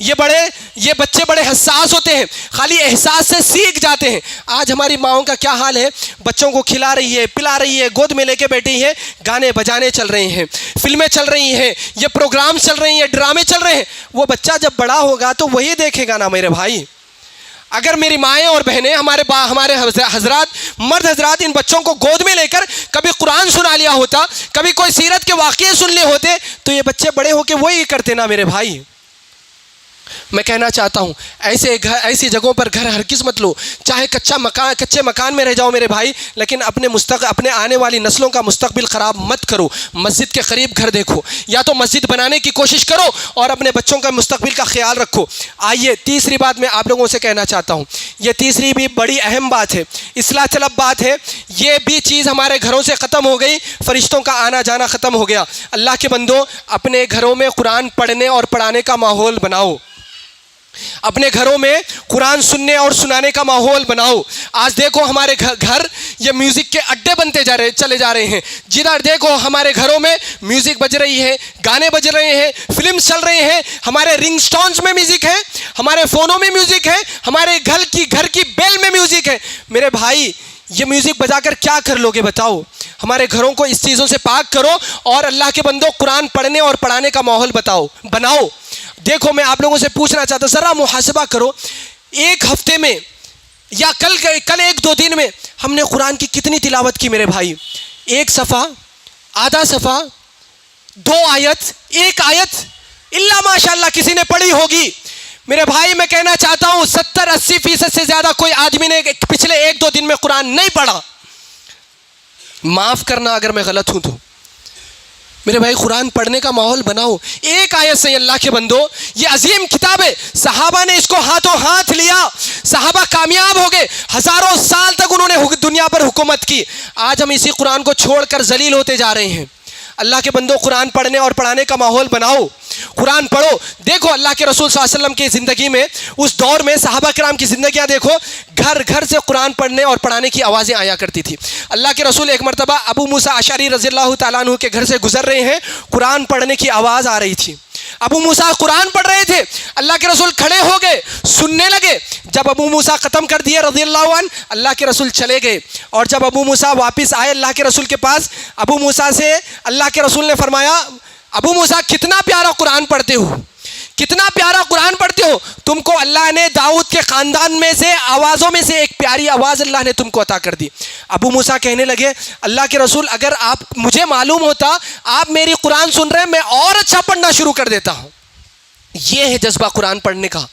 یہ بچے بڑے حساس ہوتے ہیں، خالی احساس سے سیکھ جاتے ہیں. آج ہماری ماؤں کا کیا حال ہے؟ بچوں کو کھلا رہی ہے، پلا رہی ہے، گود میں لے کے بیٹھی ہے، گانے بجانے چل رہے ہیں، فلمیں چل رہی ہیں، یہ پروگرام چل رہے ہیں، ڈرامے چل رہے ہیں. وہ بچہ جب بڑا ہوگا تو وہی دیکھے گا نا میرے بھائی. اگر میری مائیں اور بہنیں، ہمارے حضرات، مرد حضرات، ان بچوں کو گود میں لے کر کبھی قرآن سنا لیا ہوتا، کبھی کوئی سیرت کے واقعے سن لیے ہوتے، تو یہ بچے بڑے ہو کے وہی کرتے نا میرے بھائی. میں کہنا چاہتا ہوں ایسی جگہوں پر گھر ہرگز مت لو، چاہے کچے مکان میں رہ جاؤ میرے بھائی، لیکن اپنے آنے والی نسلوں کا مستقبل خراب مت کرو۔ مسجد کے قریب گھر دیکھو، یا تو مسجد بنانے کی کوشش کرو اور اپنے بچوں کا مستقبل کا خیال رکھو۔ آئیے تیسری بات میں آپ لوگوں سے کہنا چاہتا ہوں، یہ تیسری بھی بڑی اہم بات ہے، اصلاح طلب بات ہے۔ یہ بھی چیز ہمارے گھروں سے ختم ہو گئی، فرشتوں کا آنا جانا ختم ہو گیا۔ اللہ کے بندو، اپنے گھروں میں قرآن پڑھنے اور پڑھانے کا ماحول بناؤ، اپنے گھروں میں قرآن سننے اور سنانے کا ماحول بناؤ۔ آج دیکھو ہمارے گھر یہ میوزک کے اڈے بنتے چلے جا رہے ہیں، جدھر دیکھو ہمارے گھروں میں میوزک بج رہی ہے، گانے بج رہے ہیں، فلم چل رہے ہیں، ہمارے رنگ سٹونز میں میوزک ہے، ہمارے فونوں میں میوزک ہے، ہمارے گھر کی بیل میں میوزک ہے۔ میرے بھائی، یہ میوزک بجا کر کیا کر لو گے بتاؤ؟ ہمارے گھروں کو اس چیزوں سے پاک کرو اور اللہ کے بندوں قرآن پڑھنے اور پڑھانے کا ماحول بناؤ۔ دیکھو میں آپ لوگوں سے پوچھنا چاہتا ہوں، ذرا محاسبہ کرو، ایک ہفتے میں یا کل ایک دو دن میں ہم نے قرآن کی کتنی تلاوت کی میرے بھائی؟ ایک صفحہ، آدھا صفحہ، 2 آیت، 1 آیت، اللہ ماشاءاللہ کسی نے پڑھی ہوگی۔ میرے بھائی میں کہنا چاہتا ہوں 70-80% سے زیادہ کوئی آدمی نے پچھلے 1-2 دن میں قرآن نہیں پڑھا۔ معاف کرنا اگر میں غلط ہوں تو۔ میرے بھائی قرآن پڑھنے کا ماحول بناؤ۔ 1 آیت سے اللہ کے بندو، یہ عظیم کتاب ہے، صحابہ نے اس کو ہاتھوں ہاتھ لیا، صحابہ کامیاب ہو گئے، ہزاروں سال تک انہوں نے دنیا پر حکومت کی۔ آج ہم اسی قرآن کو چھوڑ کر ذلیل ہوتے جا رہے ہیں۔ اللہ کے بندو، قرآن پڑھنے اور پڑھانے کا ماحول بناؤ، قرآن پڑھو۔ دیکھو اللہ کے رسول صلی اللہ علیہ وسلم کی زندگی میں، اس دور میں صحابہ کرام کی زندگیاں دیکھو، گھر گھر سے قرآن پڑھنے اور پڑھانے کی آوازیں آیا کرتی تھی۔ اللہ کے رسول ایک مرتبہ ابو موسیٰ اشعری رضی اللہ تعالیٰ عنہ کے گھر سے گزر رہے ہیں، قرآن پڑھنے کی آواز آ رہی تھی۔ ابو موسیٰ قرآن پڑھ رہے تھے، اللہ کے رسول کھڑے ہو گئے، سننے لگے۔ جب ابو موسیٰ ختم کر دیے رضی اللہ عنہ، اللہ کے رسول چلے گئے، اور جب ابو موسیٰ واپس آئے اللہ کے رسول کے پاس، ابو موسیٰ سے اللہ کے رسول نے فرمایا، ابو موسیٰ کتنا پیارا قرآن پڑھتے ہو، کتنا پیارا قرآن پڑھتے ہو، تم کو اللہ نے داؤد کے خاندان میں سے آوازوں میں سے ایک پیاری آواز اللہ نے تم کو عطا کر دی۔ ابو موسیٰ کہنے لگے، اللہ کے رسول اگر مجھے معلوم ہوتا آپ میری قرآن سن رہے ہیں، میں اور اچھا پڑھنا شروع کر دیتا ہوں۔ یہ ہے جذبہ قرآن پڑھنے کا۔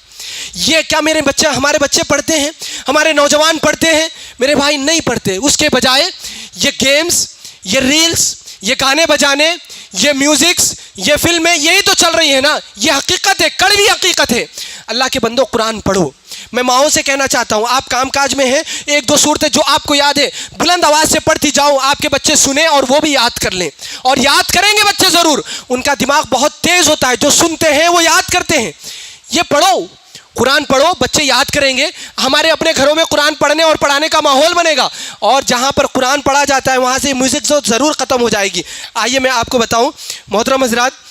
یہ کیا ہمارے بچے پڑھتے ہیں، ہمارے نوجوان پڑھتے ہیں؟ میرے بھائی نہیں پڑھتے۔ اس کے بجائے یہ گیمز، یہ ریلز، یہ گانے بجانے، یہ میوزکس، یہ فلمیں، یہی تو چل رہی ہے نا۔ یہ حقیقت ہے، کڑوی حقیقت ہے۔ اللہ کے بندو قرآن پڑھو۔ میں ماؤں سے کہنا چاہتا ہوں، آپ کام کاج میں ہیں، 1-2 صورتیں جو آپ کو یاد ہے بلند آواز سے پڑھتی جاؤ، آپ کے بچے سنیں اور وہ بھی یاد کر لیں، اور یاد کریں گے بچے ضرور۔ ان کا دماغ بہت تیز ہوتا ہے، جو سنتے ہیں وہ یاد کرتے ہیں۔ یہ پڑھو، قرآن پڑھو، بچے یاد کریں گے، ہمارے اپنے گھروں میں قرآن پڑھنے اور پڑھانے کا ماحول بنے گا، اور جہاں پر قرآن پڑھا جاتا ہے وہاں سے میوزک ضرور ختم ہو جائے گی۔ آئیے میں آپ کو بتاؤں محترم حضرات،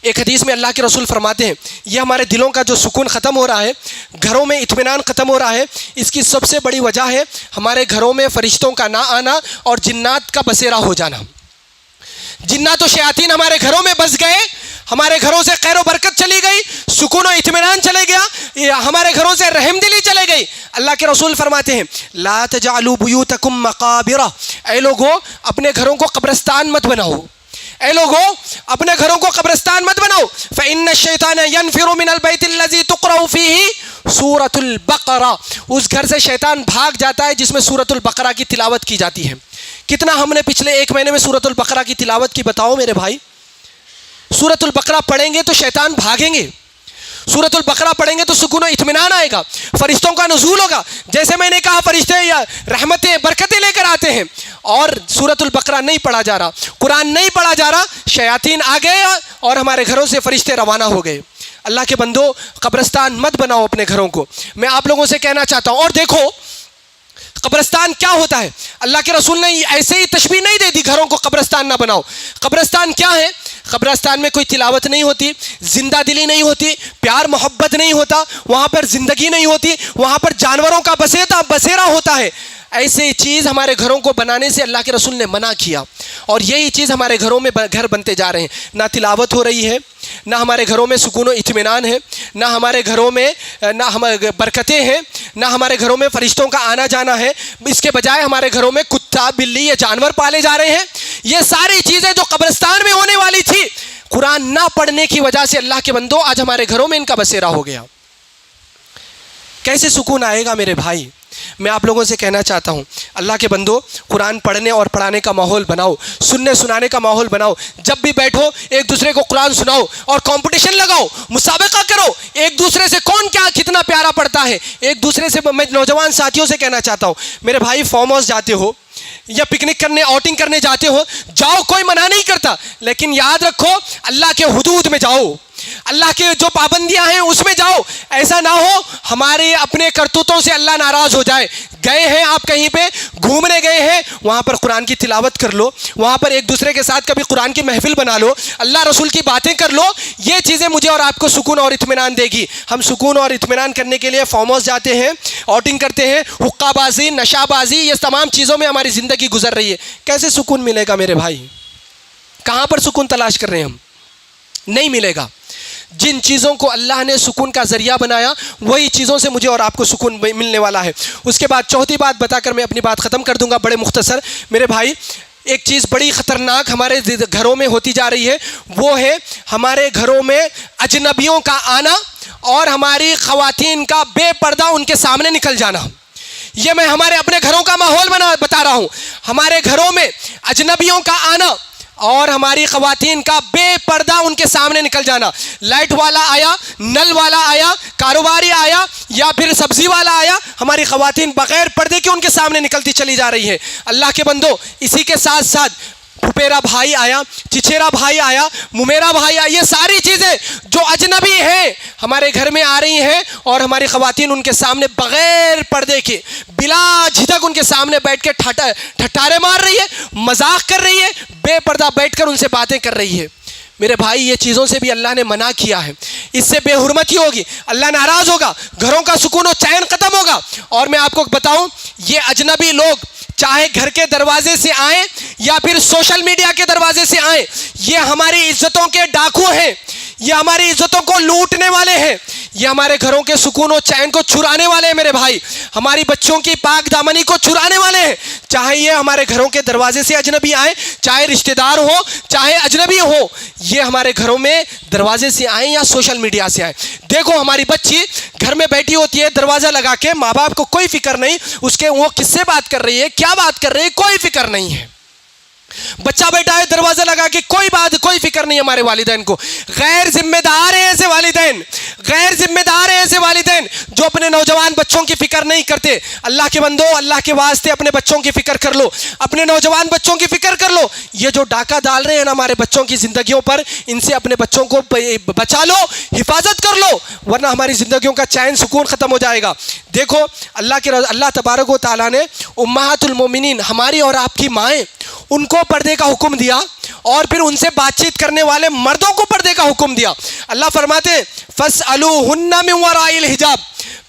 ایک حدیث میں اللہ کے رسول فرماتے ہیں، یہ ہمارے دلوں کا جو سکون ختم ہو رہا ہے، گھروں میں اطمینان ختم ہو رہا ہے، اس کی سب سے بڑی وجہ ہے ہمارے گھروں میں فرشتوں کا نہ آنا اور جنات کا بسیرا ہو جانا۔ جنات و شیاطین ہمارے گھروں میں بس گئے، ہمارے گھروں سے خیر و برکت چلی گئی، سکون و اطمینان چلے گیا، ہمارے گھروں سے رحم دلی چلے گئی۔ اللہ کے رسول فرماتے ہیں، لا تجعلوا بیوتکم مقابر، اے لوگو اپنے گھروں کو قبرستان مت بناؤ، اے لوگو اپنے گھروں کو قبرستان مت بناؤ۔ فإن الشیطان ينفر من البیت الذی تقرأ فیہ سورۃ البقرہ، اس گھر سے شیطان بھاگ جاتا ہے جس میں سورۃ البقرہ کی تلاوت کی جاتی ہے۔ کتنا ہم نے پچھلے 1 مہینے میں سورۃ البقرہ کی تلاوت کی بتاؤ میرے بھائی؟ سورۃ البقرہ پڑھیں گے تو شیطان بھاگیں گے، سورۃ البقرہ پڑھیں گے تو سکون و اطمینان آئے گا، فرشتوں کا نزول ہوگا۔ جیسے میں نے کہا فرشتے یا رحمتیں برکتیں لے کر آتے ہیں، اور سورۃ البقرہ نہیں پڑھا جا رہا، قرآن نہیں پڑھا جا رہا، شیاطین آ گئے اور ہمارے گھروں سے فرشتے روانہ ہو گئے۔ اللہ کے بندو قبرستان مت بناؤ اپنے گھروں کو، میں آپ لوگوں سے کہنا چاہتا ہوں۔ اور دیکھو قبرستان کیا ہوتا ہے، اللہ کے رسول نے ایسے ہی تشبیہ نہیں دے دی گھروں کو قبرستان نہ بناؤ۔ قبرستان کیا ہے؟ قبرستان میں کوئی تلاوت نہیں ہوتی، زندہ دلی نہیں ہوتی، پیار محبت نہیں ہوتا، وہاں پر زندگی نہیں ہوتی، وہاں پر جانوروں کا بسیرا ہوتا ہے۔ ایسے چیز ہمارے گھروں کو بنانے سے اللہ کے رسول نے منع کیا، اور یہی چیز ہمارے گھروں میں گھر بنتے جا رہے ہیں۔ نہ تلاوت ہو رہی ہے، نہ ہمارے گھروں میں سکون و اطمینان ہے، نہ ہمارے گھروں میں برکتیں ہیں، نہ ہمارے گھروں میں فرشتوں کا آنا جانا ہے۔ اس کے بجائے ہمارے گھروں میں کتا، بلی یا جانور پالے جا رہے ہیں۔ یہ ساری چیزیں جو قبرستان میں ہونے والی تھی، قرآن نہ پڑھنے کی وجہ سے اللہ کے بندوں آج ہمارے گھروں میں ان کا بسیرا ہو گیا۔ کیسے سکون آئے گا میرے بھائی؟ میں آپ لوگوں سے کہنا چاہتا ہوں، اللہ کے بندو، قرآن پڑھنے اور پڑھانے کا ماحول بناؤ، سننے سنانے کا ماحول بناؤ۔ جب بھی بیٹھو ایک دوسرے کو قرآن سناؤ اور کمپٹیشن لگاؤ، مسابقہ کرو، ایک دوسرے سے کون کیا کتنا پیارا پڑھتا ہے۔ ایک دوسرے سے میں نوجوان ساتھیوں سے کہنا چاہتا ہوں، میرے بھائی فارم ہاؤس جاتے ہو یا پکنک کرنے، آؤٹنگ کرنے جاتے ہو، جاؤ، کوئی منع نہیں کرتا، لیکن یاد رکھو اللہ کے حدود میں جاؤ، اللہ کے جو پابندیاں ہیں اس میں جاؤ۔ ایسا نہ ہو ہمارے اپنے کرتوتوں سے اللہ ناراض ہو جائے۔ گئے ہیں آپ کہیں پہ گھومنے گئے ہیں، وہاں پر قرآن کی تلاوت کر لو، وہاں پر ایک دوسرے کے ساتھ کبھی قرآن کی محفل بنا لو، اللہ رسول کی باتیں کر لو۔ یہ چیزیں مجھے اور آپ کو سکون اور اطمینان دے گی۔ ہم سکون اور اطمینان کرنے کے لیے فارم ہاؤس جاتے ہیں، آؤٹنگ کرتے ہیں، حقہ بازی، نشہ بازی، یہ تمام چیزوں میں ہماری زندگی گزر رہی ہے۔ کیسے سکون ملے گا میرے بھائی؟ کہاں پر سکون تلاش کر رہے ہیں ہم؟ نہیں ملے گا۔ جن چیزوں کو اللہ نے سکون کا ذریعہ بنایا، وہی چیزوں سے مجھے اور آپ کو سکون ملنے والا ہے۔ اس کے بعد چوتھی بات بتا کر میں اپنی بات ختم کر دوں گا، بڑے مختصر میرے بھائی۔ ایک چیز بڑی خطرناک ہمارے گھروں میں ہوتی جا رہی ہے، وہ ہے ہمارے گھروں میں اجنبیوں کا آنا اور ہماری خواتین کا بے پردہ ان کے سامنے نکل جانا۔ یہ میں ہمارے اپنے گھروں کا ماحول بتا رہا ہوں۔ ہمارے گھروں میں اجنبیوں کا آنا اور ہماری خواتین کا بے پردہ ان کے سامنے نکل جانا۔ لائٹ والا آیا، نل والا آیا، کاروباری آیا یا پھر سبزی والا آیا، ہماری خواتین بغیر پردے کے ان کے سامنے نکلتی چلی جا رہی ہے۔ اللہ کے بندو، اسی کے ساتھ ساتھ پھپھیرا بھائی آیا، چچیرا بھائی آیا، ممیرا بھائی آیا، یہ ساری چیزیں جو اجنبی ہیں ہمارے گھر میں آ رہی ہیں، اور ہماری خواتین ان کے سامنے بغیر پردے کے بلا جھجک ان کے سامنے بیٹھ کے ٹھٹارے مار رہی ہے، مذاق کر رہی ہے، بے پردہ بیٹھ کر ان سے باتیں کر رہی ہے۔ میرے بھائی یہ چیزوں سے بھی اللہ نے منع کیا ہے، اس سے بے حرمتی ہوگی، اللہ ناراض ہوگا، گھروں کا سکون و چین ختم ہوگا۔ اور میں آپ کو بتاؤں، یہ اجنبی لوگ چاہے گھر کے دروازے سے آئیں یا پھر سوشل میڈیا کے دروازے سے آئیں، یہ ہماری عزتوں کے ڈاکو ہیں، یہ ہماری عزتوں کو لوٹنے والے ہیں، یہ ہمارے گھروں کے سکون و چین کو چرانے والے ہیں میرے بھائی، ہماری بچوں کی پاک دامنی کو چرانے والے ہیں۔ چاہے یہ ہمارے گھروں کے دروازے سے اجنبی آئیں، چاہے رشتہ دار ہو، چاہے اجنبی ہو، یہ ہمارے گھروں میں دروازے سے آئیں یا سوشل میڈیا سے آئیں۔ دیکھو ہماری بچی گھر میں بیٹھی ہوتی ہے دروازہ لگا کے، ماں باپ کو کوئی فکر نہیں اس کے وہ کس سے بات کر رہی ہے، کیا بات کر رہی ہے، کوئی فکر نہیں ہے۔ بچہ بیٹھا ہے دروازہ لگا کے، کوئی فکر نہیں ہمارے والدین کو۔ غیر ذمہ دار ہیں ایسے والدین، غیر ذمہ دار ہیں ایسے والدین جو اپنے نوجوان بچوں کی فکر نہیں کرتے۔ اللہ کے بندو، اللہ کے واسطے اپنے بچوں کی فکر کر لو، اپنے نوجوان بچوں کی فکر کر لو۔ یہ جو ڈاکہ ڈال رہے ہیں نا ہمارے بچوں کی زندگیوں پر، ان سے اپنے بچوں کو بچا لو، حفاظت کر لو، ورنہ ہماری زندگیوں کا چین سکون ختم ہو جائے گا۔ دیکھو اللہ تبارک و تعالیٰ نے امہات المومنین، ہماری اور آپ کی مائیں، ان کو پردے کا حکم دیا، اور پھر ان سے بات چیت کرنے والے مردوں کو پردے کا حکم دیا۔ اللہ فرماتے ہیں فَاسْأَلُوهُنَّ مِنْ وَرَاءِ الْحِجَابِ،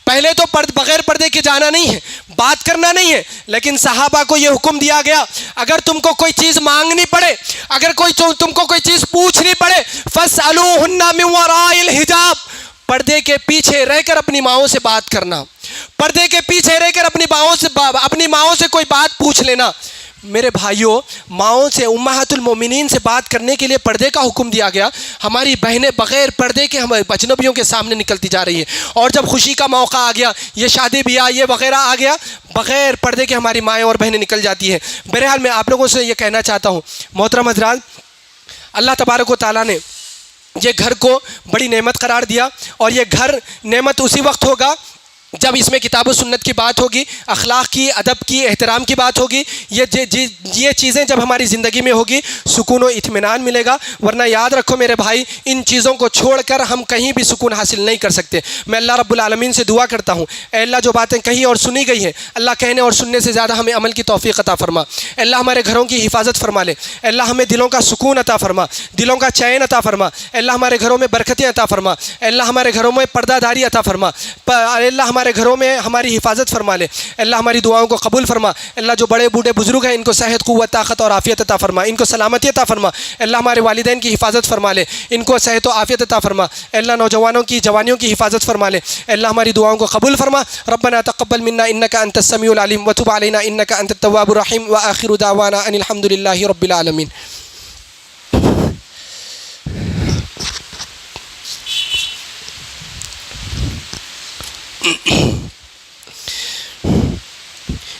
پہلے تو بغیر پردے کے جانا نہیں ہے، بات کرنا نہیں ہے، لیکن صحابہ کو یہ حکم دیا گیا اگر تم کو کوئی چیز مانگنی پڑے، اگر تم کو کوئی چیز پوچھنی پڑے، فَاسْأَلُوهُنَّ مِنْ وَرَاءِ الْحِجَابِ، پردے کے پیچھے رہ کر اپنی ماؤں سے بات کرنا، پردے کے پیچھے رہ کر اپنی ماؤں سے کوئی بات پوچھ لینا۔ میرے بھائیوں، ماؤں سے، امہات المومنین سے بات کرنے کے لیے پردے کا حکم دیا گیا۔ ہماری بہنیں بغیر پردے کے ہم اجنبیوں کے سامنے نکلتی جا رہی ہے، اور جب خوشی کا موقع آ گیا، یہ شادی بیاہ یہ وغیرہ آ گیا، بغیر پردے کے ہماری مائیں اور بہنیں نکل جاتی ہیں۔ بہرحال میں آپ لوگوں سے یہ کہنا چاہتا ہوں، محترم حضرات، اللہ تبارک و تعالیٰ نے یہ گھر کو بڑی نعمت قرار دیا، اور یہ گھر نعمت اسی وقت ہوگا جب اس میں کتاب و سنت کی بات ہوگی، اخلاق کی، ادب کی، احترام کی بات ہوگی۔ یہ چیزیں جب ہماری زندگی میں ہوگی، سکون و اطمینان ملے گا، ورنہ یاد رکھو میرے بھائی، ان چیزوں کو چھوڑ کر ہم کہیں بھی سکون حاصل نہیں کر سکتے۔ میں اللہ رب العالمین سے دعا کرتا ہوں، اے اللہ جو باتیں کہی اور سنی گئی ہیں، اللہ کہنے اور سننے سے زیادہ ہمیں عمل کی توفیق عطا فرما۔ اے اللہ ہمارے گھروں کی حفاظت فرما لے، اے اللہ ہمیں دلوں کا سکون عطا فرما، دلوں کا چین عطا فرما، اے اللہ ہمارے گھروں میں برکتیں عطا فرما، اے اللہ ہمارے گھروں میں پردہ داری عطا فرما، اے اللہ ہمارے گھروں میں ہماری حفاظت فرما لے، اللہ ہماری دعاؤں کو قبول فرما، اللہ جو بڑے بوڑھے بزرگ ہیں ان کو صحت، قوت، طاقت اور عافیت عطا فرما، ان کو سلامتی عطا فرما، اللہ ہمارے والدین کی حفاظت فرما لے، ان کو صحت و عافیت عطا فرما، اللہ نوجوانوں کی جوانیوں کی حفاظت فرما لے، اللہ ہماری دعاؤں کو قبول فرما۔ ربنا تقبل منا انك انت السميع العليم وتب علينا انك انت التواب الرحيم واخر دعوانا ان الحمد لله رب العالمين۔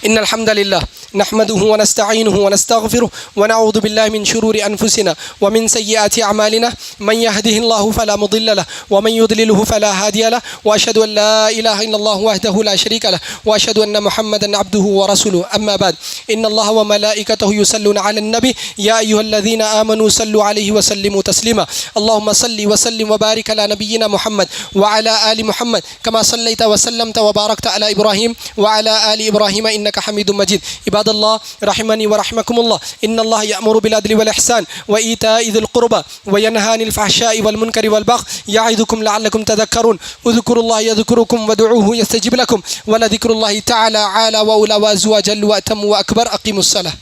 ان الحمد لله نحمده ونستعينه ونستغفره ونعوذ بالله من شرور أنفسنا ومن سيئات أعمالنا، من يهده الله فلا مضل له ومن يضلله فلا هادي له، وأشهد أن لا إله إلا الله وحده لا شريك له، وأشهد أن محمدا عبده ورسوله، أما بعد، إن الله وملائكته يصلون على النبي يا أيها الذين آمنوا صلوا عليه وسلموا تسليما، اللهم صل وسلم وبارك على نبينا محمد وعلى آل محمد كما صليت وسلمت وباركت على إبراهيم وعلى آل إبراهيم إنك حميد مجيد۔ عباد الله رحمني ورحمكم الله، إن الله يأمر بالعدل والإحسان وإيتاء ذي القربى وينهى عن الفحشاء والمنكر والبغي يعظكم لعلكم تذكرون، اذكروا الله يذكركم وادعوه يستجب لكم، ولذكر الله تعالى أعلى وأولى وأزواج وأتم وأكبر۔ أقيموا الصلاة۔